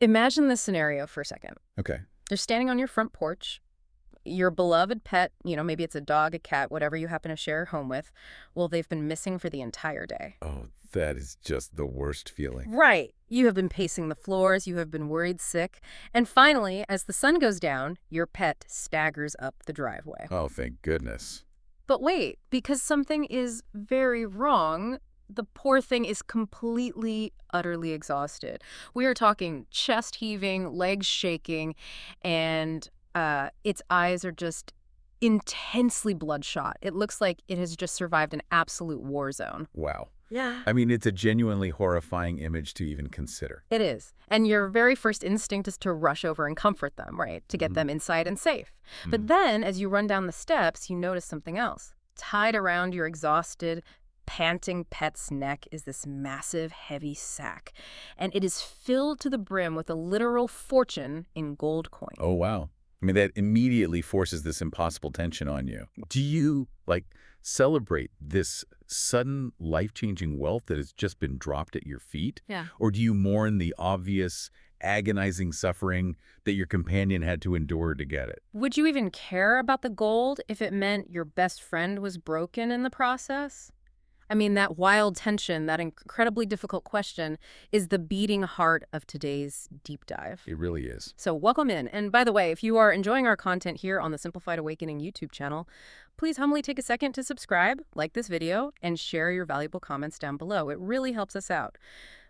Imagine this scenario for a second. Okay. You're standing on your front porch. Your beloved pet, maybe it's a dog, a cat, whatever you happen to share a home with, well, they've been missing for the entire day. Oh, that is just the worst feeling. Right. You have been pacing the floors, you have been worried sick, and finally, as the sun goes down, your pet staggers up the driveway. Oh, thank goodness. But wait, because something is very wrong, the poor thing is completely, utterly exhausted. We are talking chest heaving, legs shaking, and its eyes are just intensely bloodshot. It looks like it has just survived an absolute war zone. Wow. Yeah. I mean, it's a genuinely horrifying image to even consider. It is. And your very first instinct is to rush over and comfort them, right? To get them inside and safe. But then, as you run down the steps, you notice something else. Tied around your exhausted, panting pet's neck is this massive, heavy sack. And it is filled to the brim with a literal fortune in gold coin. Oh, wow. I mean, that immediately forces this impossible tension on you. Do you, celebrate this sudden life-changing wealth that has just been dropped at your feet? Yeah. Or do you mourn the obvious, agonizing suffering that your companion had to endure to get it? Would you even care about the gold if it meant your best friend was broken in the process? I mean, that wild tension, that incredibly difficult question, is the beating heart of today's deep dive. It really is. So welcome in. And by the way, if you are enjoying our content here on the Simplified Awakening YouTube channel, please humbly take a second to subscribe, like this video, and share your valuable comments down below. It really helps us out.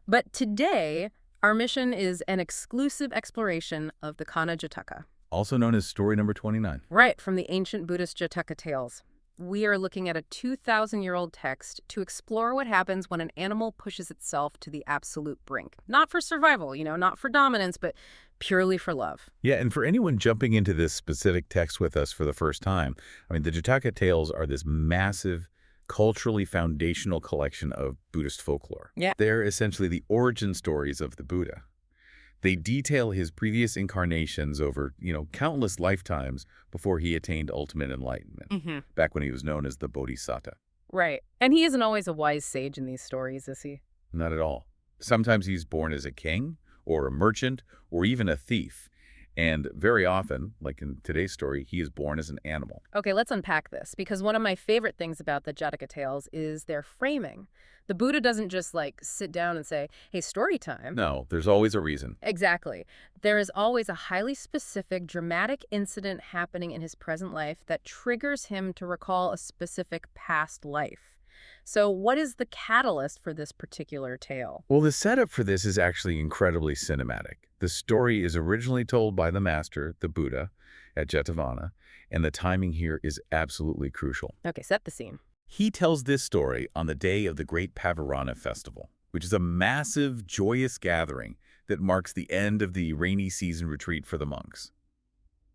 But today, our mission is an exclusive exploration of the Kanha Jataka. Also known as story number 29. Right, from the ancient Buddhist Jataka tales. We are looking at a 2,000-year-old text to explore what happens when an animal pushes itself to the absolute brink. Not for survival, not for dominance, but purely for love. Yeah, and for anyone jumping into this specific text with us for the first time, I mean, the Jataka tales are this massive, culturally foundational collection of Buddhist folklore. Yeah. They're essentially the origin stories of the Buddha. They detail his previous incarnations over, countless lifetimes before he attained ultimate enlightenment, back when he was known as the Bodhisattva. Right. And he isn't always a wise sage in these stories, is he? Not at all. Sometimes he's born as a king, or a merchant, or even a thief. And very often, like in today's story, he is born as an animal. Okay, let's unpack this, because one of my favorite things about the Jataka tales is their framing. The Buddha doesn't just, sit down and say, hey, story time. No, there's always a reason. Exactly. There is always a highly specific, dramatic incident happening in his present life that triggers him to recall a specific past life. So what is the catalyst for this particular tale? Well, the setup for this is actually incredibly cinematic. The story is originally told by the master, the Buddha, at Jetavana, and the timing here is absolutely crucial. Okay, set the scene. He tells this story on the day of the Great Pavarana Festival, which is a massive, joyous gathering that marks the end of the rainy season retreat for the monks.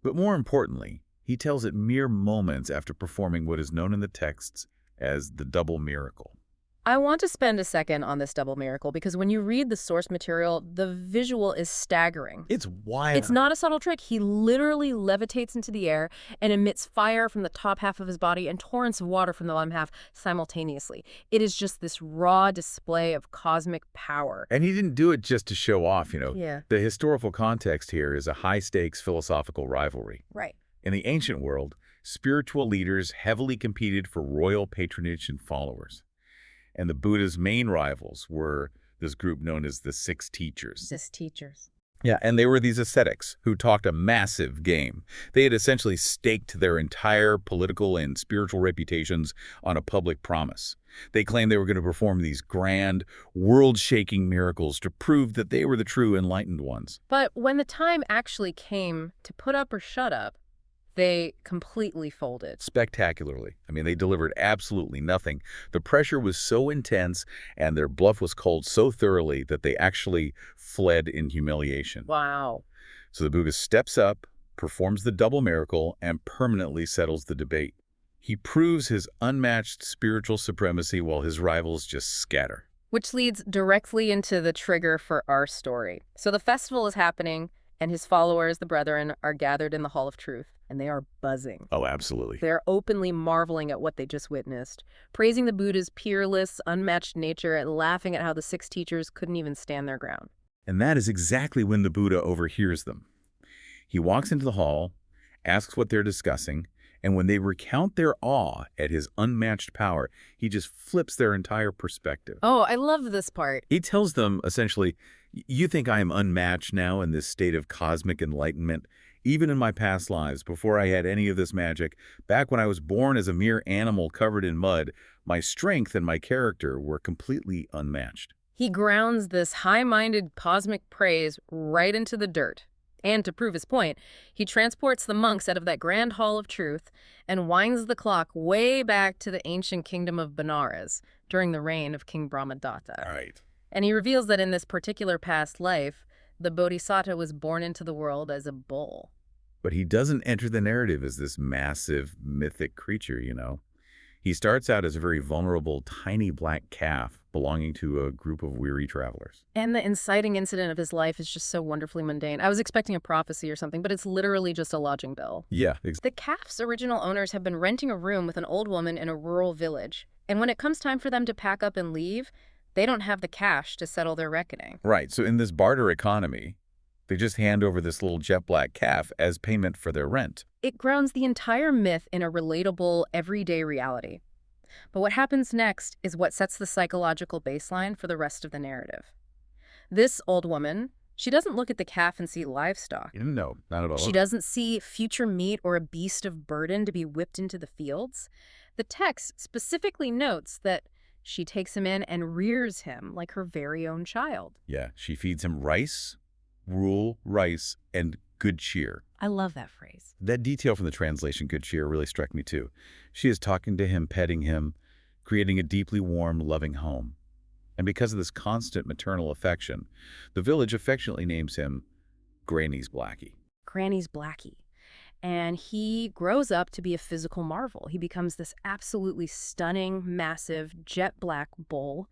But more importantly, he tells it mere moments after performing what is known in the texts as the double miracle. I want to spend a second on this double miracle because when you read the source material, the visual is staggering. It's wild. It's not a subtle trick. He literally levitates into the air and emits fire from the top half of his body and torrents of water from the bottom half simultaneously. It is just this raw display of cosmic power. And he didn't do it just to show off, Yeah. The historical context here is a high-stakes philosophical rivalry. Right. In the ancient world, spiritual leaders heavily competed for royal patronage and followers. And the Buddha's main rivals were this group known as the Six Teachers. Yeah, and they were these ascetics who talked a massive game. They had essentially staked their entire political and spiritual reputations on a public promise. They claimed they were going to perform these grand, world-shaking miracles to prove that they were the true enlightened ones. But when the time actually came to put up or shut up, they completely folded. Spectacularly. I mean, they delivered absolutely nothing. The pressure was so intense and their bluff was called so thoroughly that they actually fled in humiliation. Wow. So the Buddha steps up, performs the double miracle, and permanently settles the debate. He proves his unmatched spiritual supremacy while his rivals just scatter. Which leads directly into the trigger for our story. So the festival is happening, and his followers, the brethren, are gathered in the Hall of Truth, and they are buzzing. Oh, absolutely. They're openly marveling at what they just witnessed, praising the Buddha's peerless, unmatched nature, and laughing at how the Six Teachers couldn't even stand their ground. And that is exactly when the Buddha overhears them. He walks into the hall, asks what they're discussing, and when they recount their awe at his unmatched power, he just flips their entire perspective. Oh, I love this part. He tells them, essentially, you think I am unmatched now in this state of cosmic enlightenment? Even in my past lives, before I had any of this magic, back when I was born as a mere animal covered in mud, my strength and my character were completely unmatched. He grounds this high-minded cosmic praise right into the dirt. And to prove his point, he transports the monks out of that grand hall of truth and winds the clock way back to the ancient kingdom of Benares during the reign of King Brahmadatta. Right. And he reveals that in this particular past life, the Bodhisattva was born into the world as a bull. But he doesn't enter the narrative as this massive, mythic creature, you know. He starts out as a very vulnerable, tiny black calf belonging to a group of weary travelers. And the inciting incident of his life is just so wonderfully mundane. I was expecting a prophecy or something, but it's literally just a lodging bill. Yeah, The calf's original owners have been renting a room with an old woman in a rural village. And when it comes time for them to pack up and leave, they don't have the cash to settle their reckoning. right. So in this barter economy, they just hand over this little jet black calf as payment for their rent. It grounds the entire myth in a relatable, everyday reality. But what happens next is what sets the psychological baseline for the rest of the narrative. This old woman, she doesn't look at the calf and see livestock. No, not at all. She doesn't see future meat or a beast of burden to be whipped into the fields. The text specifically notes that she takes him in and rears him like her very own child. Yeah, she feeds him rice, gruel, rice, and good cheer. I love that phrase. That detail from the translation, good cheer, really struck me too. She is talking to him, petting him, creating a deeply warm, loving home. And because of this constant maternal affection, the village affectionately names him Granny's Blacky. Granny's Blacky. And he grows up to be a physical marvel. He becomes this absolutely stunning, massive, jet black bull.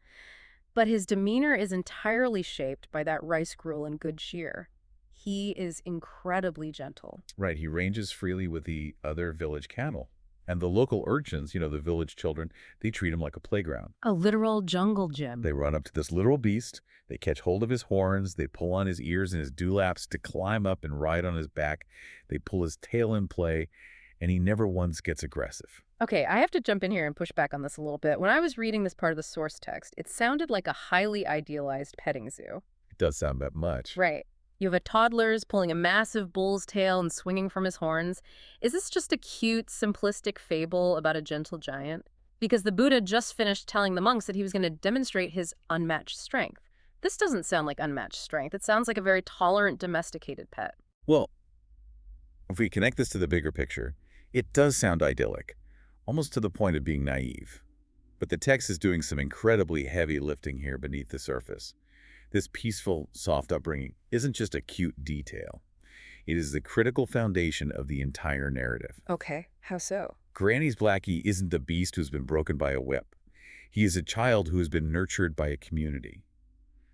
But his demeanor is entirely shaped by that rice gruel and good cheer. He is incredibly gentle. Right, he ranges freely with the other village cattle. And the local urchins, you know, the village children, they treat him like a playground. A literal jungle gym. They run up to this literal beast, they catch hold of his horns, they pull on his ears and his dewlaps to climb up and ride on his back. They pull his tail in play, and he never once gets aggressive. Okay, I have to jump in here and push back on this a little bit. When I was reading this part of the source text, it sounded like a highly idealized petting zoo. It does sound that much. Right. You have a toddler's pulling a massive bull's tail and swinging from his horns. Is this just a cute, simplistic fable about a gentle giant? Because the Buddha just finished telling the monks that he was going to demonstrate his unmatched strength. This doesn't sound like unmatched strength. It sounds like a very tolerant, domesticated pet. Well, if we connect this to the bigger picture, it does sound idyllic, almost to the point of being naive. But the text is doing some incredibly heavy lifting here beneath the surface. This peaceful, soft upbringing isn't just a cute detail. It is the critical foundation of the entire narrative. Okay, how so? Granny's Blacky isn't the beast who's been broken by a whip. He is a child who has been nurtured by a community.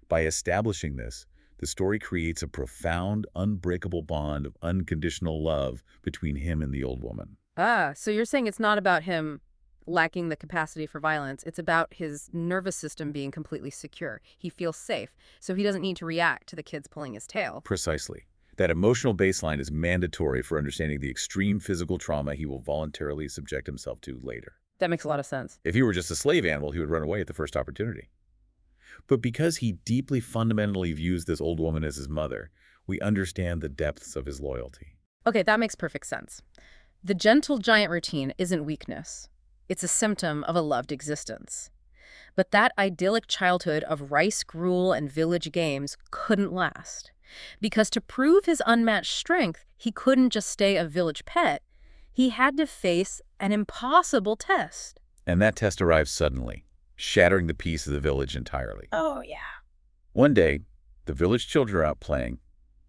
By establishing this, the story creates a profound, unbreakable bond of unconditional love between him and the old woman. Ah, so you're saying it's not about him lacking the capacity for violence. It's about his nervous system being completely secure. He feels safe, so he doesn't need to react to the kids pulling his tail. Precisely. That emotional baseline is mandatory for understanding the extreme physical trauma he will voluntarily subject himself to later. That makes a lot of sense. If he were just a slave animal, he would run away at the first opportunity. But because he deeply fundamentally views this old woman as his mother, we understand the depths of his loyalty. Okay, that makes perfect sense. The gentle giant routine isn't weakness. It's a symptom of a loved existence. But that idyllic childhood of rice gruel and village games couldn't last. Because to prove his unmatched strength, he couldn't just stay a village pet. He had to face an impossible test. And that test arrives suddenly, shattering the peace of the village entirely. Oh, yeah. One day, the village children are out playing,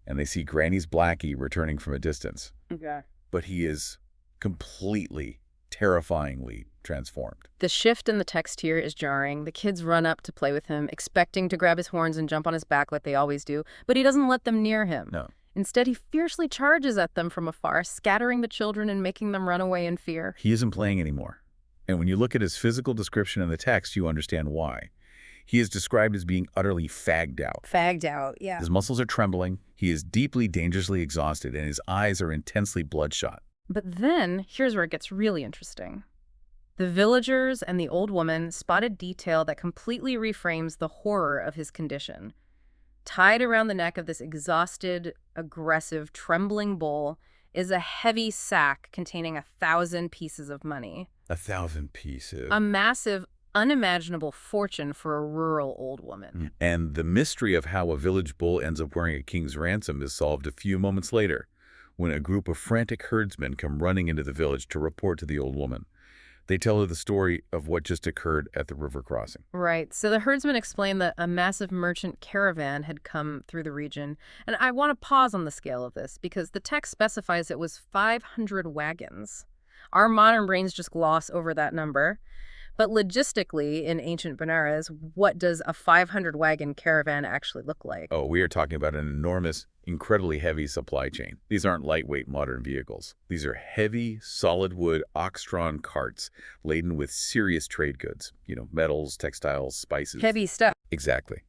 and they see Granny's Blacky returning from a distance. Okay. But he is completely, terrifyingly transformed. The shift in the text here is jarring. The kids run up to play with him, expecting to grab his horns and jump on his back like they always do, but he doesn't let them near him. No. Instead, he fiercely charges at them from afar, scattering the children and making them run away in fear. He isn't playing anymore. And when you look at his physical description in the text, you understand why. He is described as being utterly fagged out. Fagged out, yeah. His muscles are trembling, he is deeply, dangerously exhausted, and his eyes are intensely bloodshot. But then, here's where it gets really interesting. The villagers and the old woman spot a detail that completely reframes the horror of his condition. Tied around the neck of this exhausted, aggressive, trembling bull is a heavy sack containing 1,000 pieces of money. 1,000 pieces. A massive, unimaginable fortune for a rural old woman. And the mystery of how a village bull ends up wearing a king's ransom is solved a few moments later, when a group of frantic herdsmen come running into the village to report to the old woman. They tell her the story of what just occurred at the river crossing. Right. So the herdsmen explain that a massive merchant caravan had come through the region. And I want to pause on the scale of this because the text specifies it was 500 wagons. Our modern brains just gloss over that number. But logistically, in ancient Benares, what does a 500-wagon caravan actually look like? Oh, we are talking about an enormous, incredibly heavy supply chain. These aren't lightweight modern vehicles. These are heavy, solid wood, ox-drawn carts laden with serious trade goods. Metals, textiles, spices. Heavy stuff. Exactly.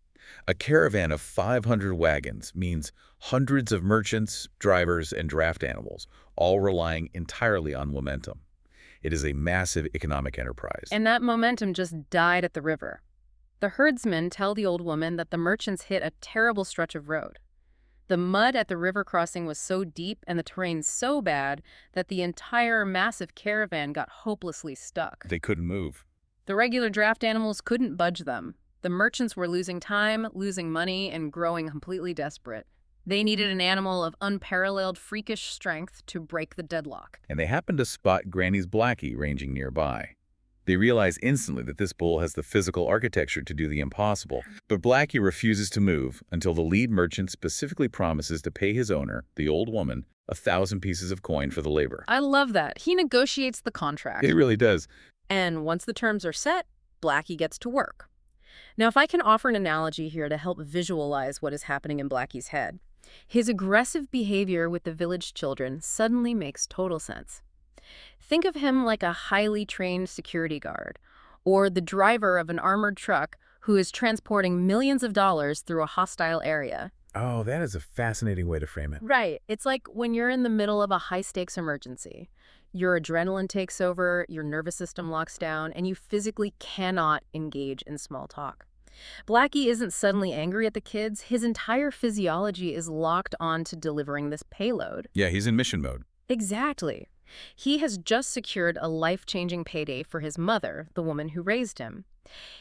A caravan of 500 wagons means hundreds of merchants, drivers, and draft animals, all relying entirely on momentum. It is a massive economic enterprise. And that momentum just died at the river. The herdsmen tell the old woman that the merchants hit a terrible stretch of road. The mud at the river crossing was so deep and the terrain so bad that the entire massive caravan got hopelessly stuck. They couldn't move. The regular draft animals couldn't budge them. The merchants were losing time, losing money, and growing completely desperate. They needed an animal of unparalleled freakish strength to break the deadlock. And they happened to spot Granny's Blacky ranging nearby. They realize instantly that this bull has the physical architecture to do the impossible. But Blacky refuses to move until the lead merchant specifically promises to pay his owner, the old woman, 1,000 pieces of coin for the labor. I love that. He negotiates the contract. It really does. And once the terms are set, Blacky gets to work. Now, if I can offer an analogy here to help visualize what is happening in Blacky's head, his aggressive behavior with the village children suddenly makes total sense. Think of him like a highly trained security guard, or the driver of an armored truck who is transporting millions of dollars through a hostile area. Oh, that is a fascinating way to frame it. Right. It's like when you're in the middle of a high-stakes emergency. Your adrenaline takes over, your nervous system locks down, and you physically cannot engage in small talk. Blacky isn't suddenly angry at the kids. His entire physiology is locked on to delivering this payload. Yeah, he's in mission mode. Exactly. He has just secured a life-changing payday for his mother, the woman who raised him.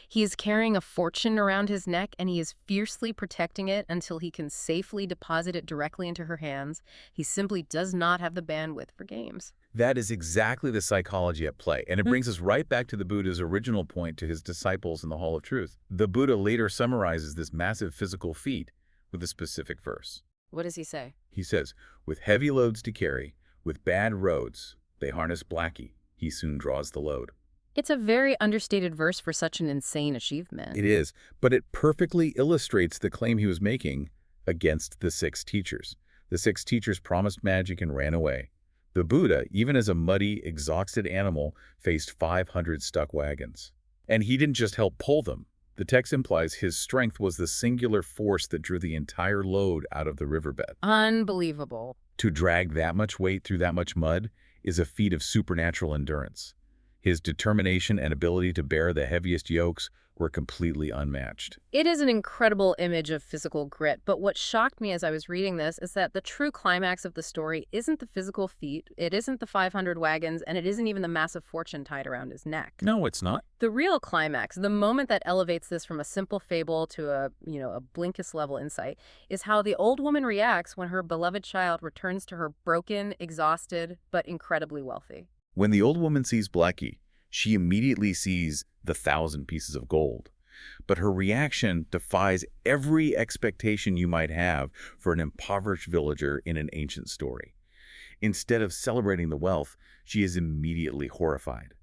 He is carrying a fortune around his neck, and he is fiercely protecting it until he can safely deposit it directly into her hands. He simply does not have the bandwidth for games. That is exactly the psychology at play, and it brings us right back to the Buddha's original point to his disciples in the Hall of Truth. The Buddha later summarizes this massive physical feat with a specific verse. What does he say? He says, with heavy loads to carry, with bad roads, they harness Blacky. He soon draws the load. It's a very understated verse for such an insane achievement. It is, but it perfectly illustrates the claim he was making against the 6 teachers. The 6 teachers promised magic and ran away. The Buddha, even as a muddy, exhausted animal, faced 500 stuck wagons. And he didn't just help pull them. The text implies his strength was the singular force that drew the entire load out of the riverbed. Unbelievable. To drag that much weight through that much mud is a feat of supernatural endurance. His determination and ability to bear the heaviest yokes were completely unmatched. It is an incredible image of physical grit, but what shocked me as I was reading this is that the true climax of the story isn't the physical feat, it isn't the 500 wagons, and it isn't even the massive fortune tied around his neck. No, it's not. The real climax, the moment that elevates this from a simple fable to a Blinkist-level insight, is how the old woman reacts when her beloved child returns to her broken, exhausted, but incredibly wealthy. When the old woman sees Blacky, she immediately sees the 1,000 pieces of gold. But her reaction defies every expectation you might have for an impoverished villager in an ancient story. Instead of celebrating the wealth, she is immediately horrified.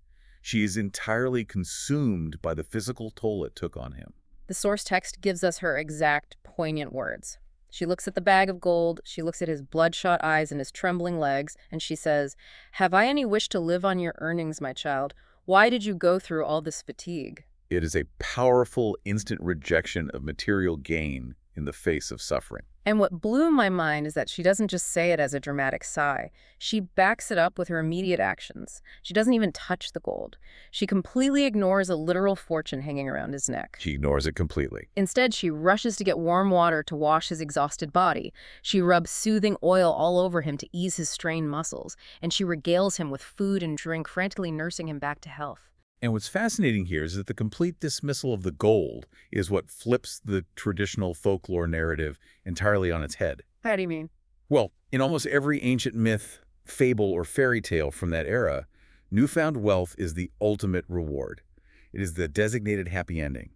She is entirely consumed by the physical toll it took on him. The source text gives us her exact, poignant words. She looks at the bag of gold, she looks at his bloodshot eyes and his trembling legs, and she says, "Have I any wish to live on your earnings, my child? Why did you go through all this fatigue?" It is a powerful, instant rejection of material gain in the face of suffering. And what blew my mind is that she doesn't just say it as a dramatic sigh. She backs it up with her immediate actions. She doesn't even touch the gold. She completely ignores a literal fortune hanging around his neck. She ignores it completely. Instead, she rushes to get warm water to wash his exhausted body. She rubs soothing oil all over him to ease his strained muscles. And she regales him with food and drink, frantically nursing him back to health. And what's fascinating here is that the complete dismissal of the gold is what flips the traditional folklore narrative entirely on its head. How do you mean? Well, in almost every ancient myth, fable, or fairy tale from that era, newfound wealth is the ultimate reward. It is the designated happy ending.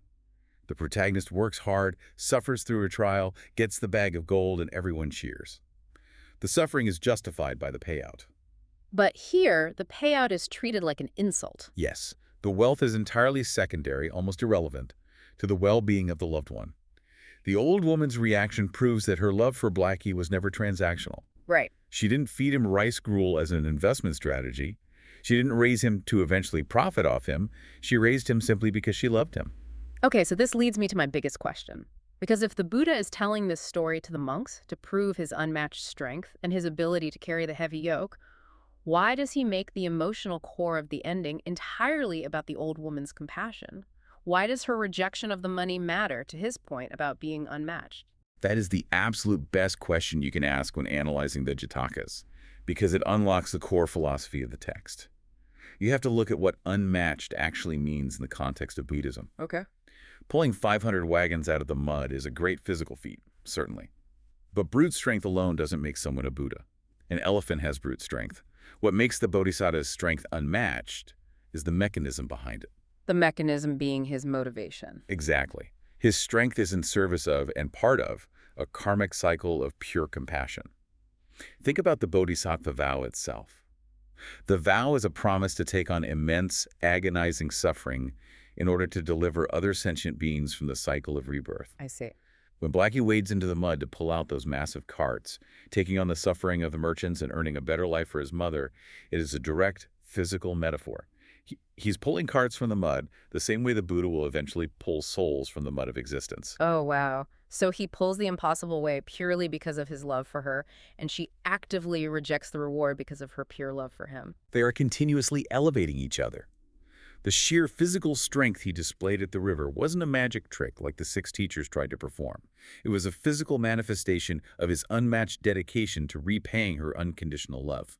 The protagonist works hard, suffers through a trial, gets the bag of gold, and everyone cheers. The suffering is justified by the payout. But here, the payout is treated like an insult. Yes. The wealth is entirely secondary, almost irrelevant, to the well-being of the loved one. The old woman's reaction proves that her love for Blacky was never transactional. Right. She didn't feed him rice gruel as an investment strategy. She didn't raise him to eventually profit off him. She raised him simply because she loved him. Okay, so this leads me to my biggest question. Because if the Buddha is telling this story to the monks to prove his unmatched strength and his ability to carry the heavy yoke, why does he make the emotional core of the ending entirely about the old woman's compassion? Why does her rejection of the money matter to his point about being unmatched? That is the absolute best question you can ask when analyzing the Jatakas, because it unlocks the core philosophy of the text. You have to look at what unmatched actually means in the context of Buddhism. Okay. Pulling 500 wagons out of the mud is a great physical feat, certainly. But brute strength alone doesn't make someone a Buddha. An elephant has brute strength. What makes the Bodhisattva's strength unmatched is the mechanism behind it. The mechanism being his motivation. Exactly. His strength is in service of and part of a karmic cycle of pure compassion. Think about the Bodhisattva vow itself. The vow is a promise to take on immense, agonizing suffering in order to deliver other sentient beings from the cycle of rebirth. I see. When Blacky wades into the mud to pull out those massive carts, taking on the suffering of the merchants and earning a better life for his mother, it is a direct physical metaphor. He's pulling carts from the mud the same way the Buddha will eventually pull souls from the mud of existence. Oh, wow. So he pulls the impossible way purely because of his love for her, and she actively rejects the reward because of her pure love for him. They are continuously elevating each other. The sheer physical strength he displayed at the river wasn't a magic trick like the 6 teachers tried to perform. It was a physical manifestation of his unmatched dedication to repaying her unconditional love.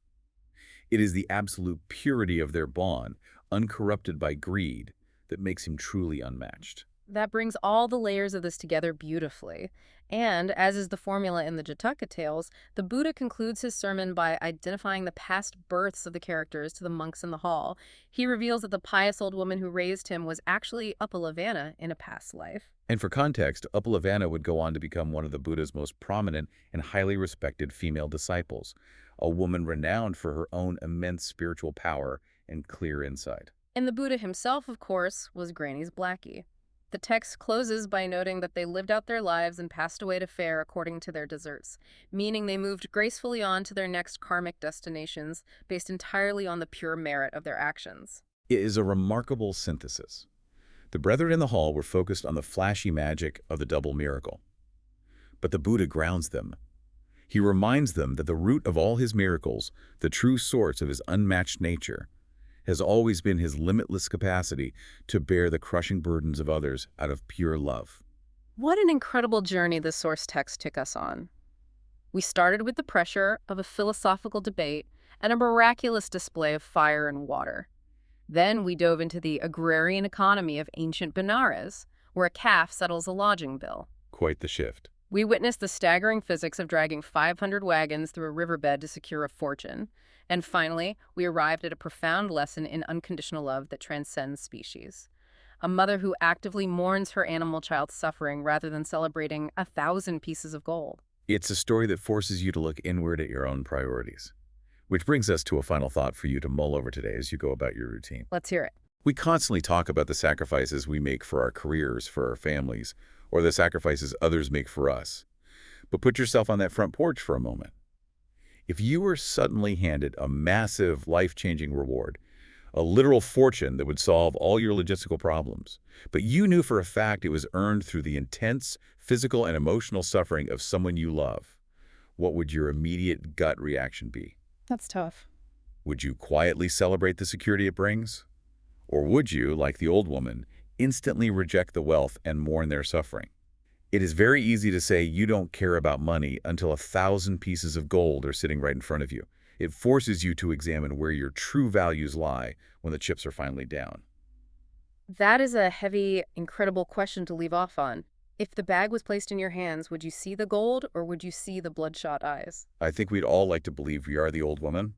It is the absolute purity of their bond, uncorrupted by greed, that makes him truly unmatched. That brings all the layers of this together beautifully. And, as is the formula in the Jataka tales, the Buddha concludes his sermon by identifying the past births of the characters to the monks in the hall. He reveals that the pious old woman who raised him was actually Uppalavana in a past life. And for context, Uppalavana would go on to become one of the Buddha's most prominent and highly respected female disciples, a woman renowned for her own immense spiritual power and clear insight. And the Buddha himself, of course, was Granny's Blacky. The text closes by noting that they lived out their lives and passed away to fare according to their deserts, meaning they moved gracefully on to their next karmic destinations based entirely on the pure merit of their actions. It is a remarkable synthesis. The brethren in the hall were focused on the flashy magic of the double miracle. But the Buddha grounds them. He reminds them that the root of all his miracles, the true source of his unmatched nature, has always been his limitless capacity to bear the crushing burdens of others out of pure love. What an incredible journey the source text took us on. We started with the pressure of a philosophical debate and a miraculous display of fire and water. Then we dove into the agrarian economy of ancient Benares, where a calf settles a lodging bill. Quite the shift. We witnessed the staggering physics of dragging 500 wagons through a riverbed to secure a fortune. And finally, we arrived at a profound lesson in unconditional love that transcends species. A mother who actively mourns her animal child's suffering rather than celebrating 1,000 pieces of gold. It's a story that forces you to look inward at your own priorities. Which brings us to a final thought for you to mull over today as you go about your routine. Let's hear it. We constantly talk about the sacrifices we make for our careers, for our families, or the sacrifices others make for us. But put yourself on that front porch for a moment. If you were suddenly handed a massive, life-changing reward, a literal fortune that would solve all your logistical problems. But you knew for a fact it was earned through the intense physical and emotional suffering of someone you love. What would your immediate gut reaction be? That's tough. Would you quietly celebrate the security it brings? Or would you, like the old woman, instantly reject the wealth and mourn their suffering? It is very easy to say you don't care about money until 1,000 pieces of gold are sitting right in front of you. It forces you to examine where your true values lie when the chips are finally down. That is a heavy, incredible question to leave off on. If the bag was placed in your hands, would you see the gold or would you see the bloodshot eyes? I think we'd all like to believe we are the old woman,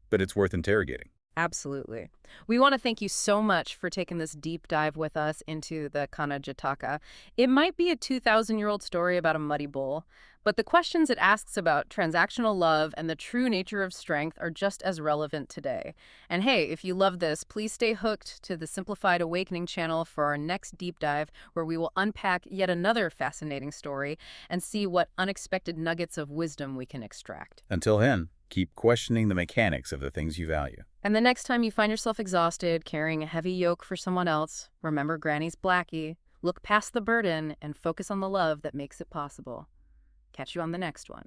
but it's worth interrogating. Absolutely. We want to thank you so much for taking this deep dive with us into the Kanha Jataka. It might be a 2,000-year-old story about a muddy bowl, but the questions it asks about transactional love and the true nature of strength are just as relevant today. And hey, if you love this, please stay hooked to the Simplified Awakening channel for our next deep dive, where we will unpack yet another fascinating story and see what unexpected nuggets of wisdom we can extract. Until then, keep questioning the mechanics of the things you value. And the next time you find yourself exhausted, carrying a heavy yoke for someone else, remember Granny's Blacky, look past the burden and focus on the love that makes it possible. Catch you on the next one.